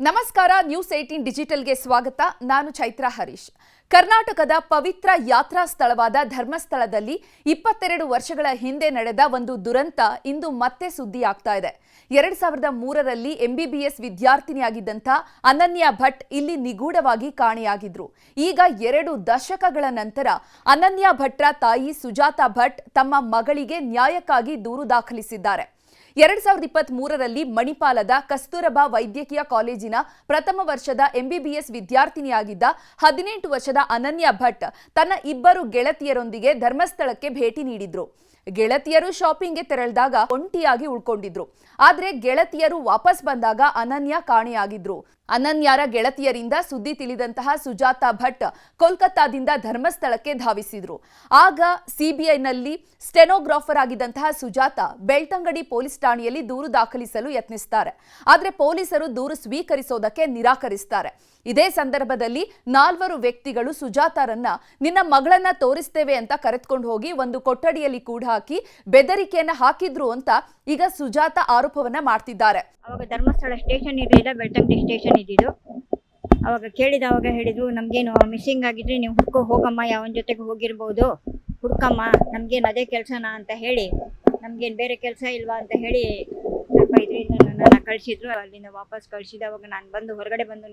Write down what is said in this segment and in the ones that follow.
ನಮಸ್ಕಾರ ನ್ಯೂಸ್ 18 ಡಿಜಿಟಲ್ಗೆ ಸ್ವಾಗತ. ನಾನು ಚೈತ್ರಾ ಹರೀಶ್. ಕರ್ನಾಟಕದ ಪವಿತ್ರ ಯಾತ್ರಾ ಸ್ಥಳವಾದ ಧರ್ಮಸ್ಥಳದಲ್ಲಿ 22 ವರ್ಷಗಳ ಹಿಂದೆ ನಡೆದ ಒಂದು ದುರಂತ ಇಂದು ಮತ್ತೆ ಸುದ್ದಿಯಾಗ್ತಾ ಇದೆ. 2003ರಲ್ಲಿ MBBS ವಿದ್ಯಾರ್ಥಿನಿಯಾಗಿದ್ದಂಥ ಅನನ್ಯ ಭಟ್ ಇಲ್ಲಿ ನಿಗೂಢವಾಗಿ ಕಾಣೆಯಾಗಿದ್ರು. ಈಗ 2 ದಶಕಗಳ ನಂತರ ಅನನ್ಯ ಭಟ್ರ ತಾಯಿ ಸುಜಾತಾ ಭಟ್ ತಮ್ಮ ಮಗಳಿಗೆ ನ್ಯಾಯಕ್ಕಾಗಿ ದೂರು ದಾಖಲಿಸಿದ್ದಾರೆ. 2023ರಲ್ಲಿ ಮಣಿಪಾಲದ ಕಸ್ತೂರಬಾ ವೈದ್ಯಕೀಯ ಕಾಲೇಜಿನ ಪ್ರಥಮ ವರ್ಷದ MBBS ವಿದ್ಯಾರ್ಥಿನಿಯಾಗಿದ್ದ 18 ವರ್ಷದ ಅನನ್ಯ ಭಟ್ ತನ್ನ 2 ಗೆಳತಿಯರೊಂದಿಗೆ ಧರ್ಮಸ್ಥಳಕ್ಕೆ ಭೇಟಿ ನೀಡಿದ್ರು. ಗೆಳತಿಯರು ಶಾಪಿಂಗ್ಗೆ ತೆರಳಿದಾಗ ಒಂಟಿಯಾಗಿ ಉಳ್ಕೊಂಡಿದ್ರು. ಆದ್ರೆ ಗೆಳತಿಯರು ವಾಪಸ್ ಬಂದಾಗ ಅನನ್ಯ ಕಾಣೆಯಾಗಿದ್ರು. ಅನನ್ಯರ ಗೆಳತಿಯರಿಂದ ಸುದ್ದಿ ತಿಳಿದಂತಹ ಸುಜಾತಾ ಭಟ್ ಕೋಲ್ಕತ್ತಾದಿಂದ ಧರ್ಮಸ್ಥಳಕ್ಕೆ ಧಾವಿಸಿದ್ರು. ಆಗ ಸಿಬಿಐನಲ್ಲಿ ಸ್ಟೆನೋಗ್ರಾಫರ್ ಆಗಿದ್ದಂತಹ ಸುಜಾತಾ ಬೆಳ್ತಂಗಡಿ ಪೊಲೀಸ್ ಠಾಣೆಯಲ್ಲಿ ದೂರು ದಾಖಲಿಸಲು ಯತ್ನಿಸ್ತಾರೆ. ಆದ್ರೆ ಪೊಲೀಸರು ದೂರು ಸ್ವೀಕರಿಸೋದಕ್ಕೆ ನಿರಾಕರಿಸ್ತಾರೆ. ಇದೇ ಸಂದರ್ಭದಲ್ಲಿ 4 ವ್ಯಕ್ತಿಗಳು ಸುಜಾತಾರನ್ನ ನಿನ್ನ ಮಗಳನ್ನ ತೋರಿಸ್ತೇವೆ ಅಂತ ಕರೆದುಕೊಂಡು ಹೋಗಿ ಒಂದು ಕೊಠಡಿಯಲ್ಲಿ ಕೂಡ ಹಾಕಿ ಬೆದರಿಕೆಯನ್ನ ಹಾಕಿದ್ರು ಅಂತ ಈಗ ಸುಜಾತಾ ಆರೋಪವನ್ನ ಮಾಡ್ತಿದ್ದಾರೆ. ಅವಾಗ ಧರ್ಮಸ್ಥಳ ಸ್ಟೇಷನ್ ಇರಲಿಲ್ಲ, ಬೆಳ್ತಂಗಡಿ ಸ್ಟೇಷನ್ ಇದ್ದಿದ್ದು. ಅವಾಗ ಕೇಳಿದವಾಗ ಹೇಳಿದ್ರು, ನಮಗೇನು ಮಿಸ್ಸಿಂಗ್ ಆಗಿದ್ರೆ ನೀವು ಹುಡ್ಕೋ ಹೋಗಮ್ಮ, ಯಾವನ ಜೊತೆಗೆ ಹೋಗಿರ್ಬೋದು, ಹುಡ್ಕಮ್ಮ, ನಮಗೇನು ಅದೇ ಕೆಲಸನಾ ಅಂತ ಹೇಳಿ, ನಮಗೇನು ಬೇರೆ ಕೆಲಸ ಇಲ್ವಾ ಅಂತ ಹೇಳಿ ಸ್ವಲ್ಪ ಇದರಿಂದ ನನ್ನನ್ನು ಕಳಿಸಿದ್ರು. ಅಲ್ಲಿಂದ ವಾಪಸ್ ಕಳಿಸಿದವಾಗ ನಾನು ಬಂದು ಹೊರಗಡೆ ಬಂದು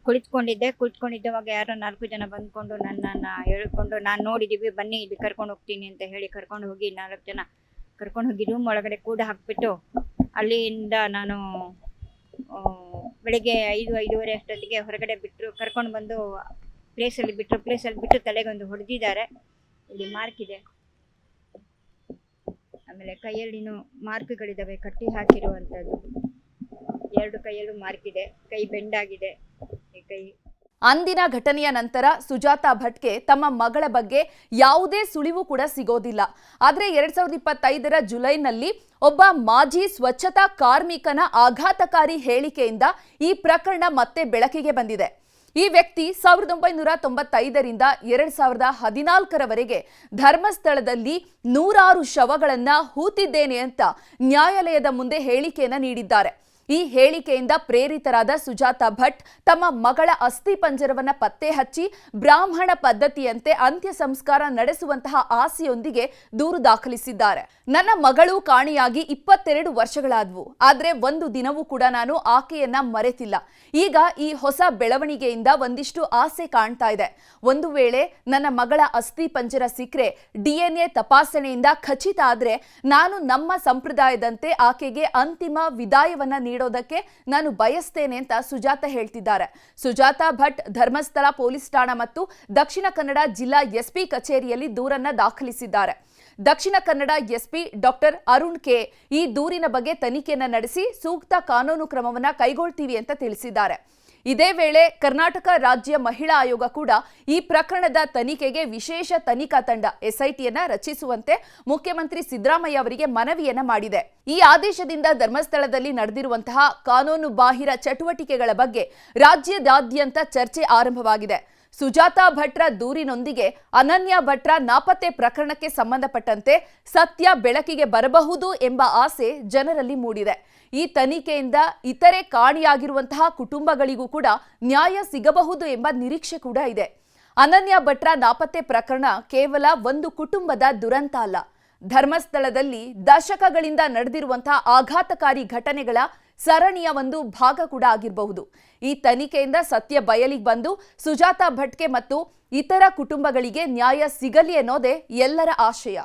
ಕುಳಿತುಕೊಂಡಿದ್ದವಾಗ ಯಾರೋ 4 ಜನ ಬಂದ್ಕೊಂಡು ನನ್ನನ್ನು ಹೇಳ್ಕೊಂಡು, ನಾನು ನೋಡಿದ್ದೀವಿ, ಬನ್ನಿ ಇಲ್ಲಿ ಕರ್ಕೊಂಡು ಹೋಗ್ತೀನಿ ಅಂತ ಹೇಳಿ ಕರ್ಕೊಂಡು ಹೋಗಿ 4 ಜನ ಕರ್ಕೊಂಡು ಹೋಗಿ ರೂಮ್ ಒಳಗಡೆ ಕೂಡ ಹಾಕಿಬಿಟ್ಟು ಅಲ್ಲಿಂದ ನಾನು ಬೆಳಿಗ್ಗೆ 5-5:30 ಅಷ್ಟೊತ್ತಿಗೆ ಹೊರಗಡೆ ಕರ್ಕೊಂಡು ಬಂದು ಪ್ಲೇಸಲ್ಲಿ ಬಿಟ್ಟು ತಲೆಗೊಂದು ಹೊಡೆದಿದ್ದಾರೆ. ಇಲ್ಲಿ ಮಾರ್ಕ್ ಇದೆ, ಆಮೇಲೆ ಕೈಯಲ್ಲಿನೂ ಮಾರ್ಕ್ಗಳಿದ್ದಾವೆ, ಕಟ್ಟಿ ಹಾಕಿರುವಂಥದ್ದು. 2 ಕೈಯಲ್ಲೂ ಮಾರ್ಕ್ ಇದೆ, ಕೈ ಬೆಂಡಾಗಿದೆ ಈ ಕೈ. ಅಂದಿನ ಘಟನೆಯ ನಂತರ ಸುಜಾತಾ ಭಟ್ಗೆ ತಮ್ಮ ಮಗಳ ಬಗ್ಗೆ ಯಾವುದೇ ಸುಳಿವು ಕೂಡ ಸಿಗೋದಿಲ್ಲ. ಆದರೆ 2025ರ ಜುಲೈನಲ್ಲಿ ಒಬ್ಬ ಮಾಜಿ ಸ್ವಚ್ಛತಾ ಕಾರ್ಮಿಕನ ಆಘಾತಕಾರಿ ಹೇಳಿಕೆಯಿಂದ ಈ ಪ್ರಕರಣ ಮತ್ತೆ ಬೆಳಕಿಗೆ ಬಂದಿದೆ. ಈ ವ್ಯಕ್ತಿ 1995ರಿಂದ 2014ರವರೆಗೆ ಧರ್ಮಸ್ಥಳದಲ್ಲಿ 100 ಶವಗಳನ್ನು ಹೂತಿದ್ದೇನೆ ಅಂತ ನ್ಯಾಯಾಲಯದ ಮುಂದೆ ಹೇಳಿಕೆಯನ್ನು ನೀಡಿದ್ದಾರೆ. ಈ ಹೇಳಿಕೆಯಿಂದ ಪ್ರೇರಿತರಾದ ಸುಜಾತಾ ಭಟ್ ತಮ್ಮ ಮಗಳ ಅಸ್ಥಿ ಪಂಜರವನ್ನ ಪತ್ತೆ ಹಚ್ಚಿ ಬ್ರಾಹ್ಮಣ ಪದ್ಧತಿಯಂತೆ ಅಂತ್ಯ ಸಂಸ್ಕಾರ ನಡೆಸುವಂತಹ ಆಸೆಯೊಂದಿಗೆ ದೂರು ದಾಖಲಿಸಿದ್ದಾರೆ. ನನ್ನ ಮಗಳು ಕಾಣೆಯಾಗಿ 22 ವರ್ಷಗಳಾದವು. ಆದ್ರೆ ಒಂದು ದಿನವೂ ಕೂಡ ನಾನು ಆಕೆಯನ್ನ ಮರೆತಿಲ್ಲ. ಈಗ ಈ ಹೊಸ ಬೆಳವಣಿಗೆಯಿಂದ ಒಂದಿಷ್ಟು ಆಸೆ ಕಾಣ್ತಾ ಇದೆ. ಒಂದು ವೇಳೆ ನನ್ನ ಮಗಳ ಅಸ್ಥಿ ಪಂಜರ ಸಿಕ್ಕರೆ DNA ತಪಾಸಣೆಯಿಂದ ಖಚಿತ ಆದ್ರೆ ನಾನು ನಮ್ಮ ಸಂಪ್ರದಾಯದಂತೆ ಆಕೆಗೆ ಅಂತಿಮ ವಿದಾಯವನ್ನ ನೀಡೋದಕ್ಕೆ ನಾನು ಬಯಸ್ತೇನೆ ಅಂತ ಸುಜಾತಾ ಹೇಳ್ತಿದ್ದಾರೆ. ಸುಜಾತಾ ಭಟ್ ಧರ್ಮಸ್ಥಳ ಪೊಲೀಸ್ ಠಾಣಾ ಮತ್ತು ದಕ್ಷಿಣ ಕನ್ನಡ ಜಿಲ್ಲಾ SP ಕಚೇರಿಯಲ್ಲಿ ದೂರನ್ನ ದಾಖಲಿಸಿದ್ದಾರೆ. Dakshina Kannada SP doctor Arun K ಈ ದೂರಿನ ಬಗ್ಗೆ ತನಿಖೆಯನ್ನ ನಡೆಸಿ ಸೂಕ್ತ ಕಾನೂನು ಕ್ರಮವನ್ನ ಕೈಗೊಳ್ತೀವಿ ಅಂತ ತಿಳಿಸಿದ್ದಾರೆ. ಇದೇ ವೇಳೆ ಕರ್ನಾಟಕ ರಾಜ್ಯ ಮಹಿಳಾ ಆಯೋಗ ಕೂಡ ಈ ಪ್ರಕರಣದ ತನಿಖೆಗೆ ವಿಶೇಷ ತನಿಖಾ ತಂಡ SITಯನ್ನ ರಚಿಸುವಂತೆ ಮುಖ್ಯಮಂತ್ರಿ ಸಿದ್ದರಾಮಯ್ಯ ಅವರಿಗೆ ಮನವಿಯನ್ನ ಮಾಡಿದೆ. ಈ ಆದೇಶದಿಂದ ಧರ್ಮಸ್ಥಳದಲ್ಲಿ ನಡೆದಿರುವಂತಹ ಕಾನೂನು ಬಾಹಿರ ಚಟುವಟಿಕೆಗಳ ಬಗ್ಗೆ ರಾಜ್ಯದಾದ್ಯಂತ ಚರ್ಚೆ ಆರಂಭವಾಗಿದೆ. ಸುಜಾತಾ ಭಟ್ರ ದೂರಿನೊಂದಿಗೆ ಅನನ್ಯ ಭಟ್ರ ನಾಪತ್ತೆ ಪ್ರಕರಣಕ್ಕೆ ಸಂಬಂಧಪಟ್ಟಂತೆ ಸತ್ಯ ಬೆಳಕಿಗೆ ಬರಬಹುದು ಎಂಬ ಆಸೆ ಜನರಲ್ಲಿ ಮೂಡಿದೆ. ಈ ತನಿಖೆಯಿಂದ ಇತರೆ ಕಾಣೆಯಾಗಿರುವಂತಹ ಕುಟುಂಬಗಳಿಗೂ ಕೂಡ ನ್ಯಾಯ ಸಿಗಬಹುದು ಎಂಬ ನಿರೀಕ್ಷೆ ಕೂಡ ಇದೆ. ಅನನ್ಯ ಭಟ್ರ ನಾಪತ್ತೆ ಪ್ರಕರಣ ಕೇವಲ ಒಂದು ಕುಟುಂಬದ ದುರಂತ ಅಲ್ಲ, ಧರ್ಮಸ್ಥಳದಲ್ಲಿ ದಶಕಗಳಿಂದ ನಡೆದಿರುವಂತಹ ಆಘಾತಕಾರಿ ಘಟನೆಗಳ ಸರಣಿಯ ಒಂದು ಭಾಗ ಕೂಡ ಆಗಿರಬಹುದು. ಈ ತನಿಖೆಯಿಂದ ಸತ್ಯ ಬಯಲಿಗೆ ಬಂದು ಸುಜಾತಾ ಭಟ್ಗೆ ಮತ್ತು ಇತರ ಕುಟುಂಬಗಳಿಗೆ ನ್ಯಾಯ ಸಿಗಲಿ ಅನ್ನೋದೇ ಎಲ್ಲರ ಆಶಯ.